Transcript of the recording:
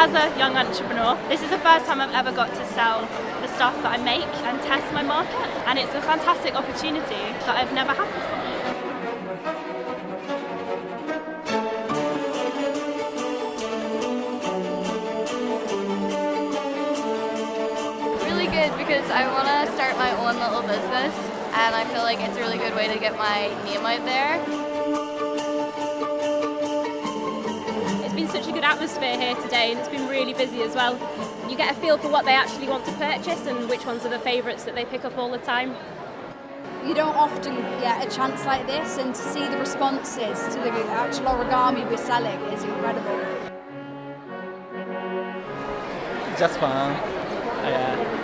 as a young entrepreneur, this is the first time I've ever got to sell the stuff that I make and test my market, and it's a fantastic opportunity that I've never had before. Really good because I want to start my own little business, and I feel like it's a really good way to get my name out there. It's been such a good atmosphere here today, and it's been really busy as well. You get a feel for what they actually want to purchase and which ones are the favourites that they pick up all the time. You don't often get a chance like this, and to see the responses to the actual origami we're selling is incredible. Just fun. Yeah.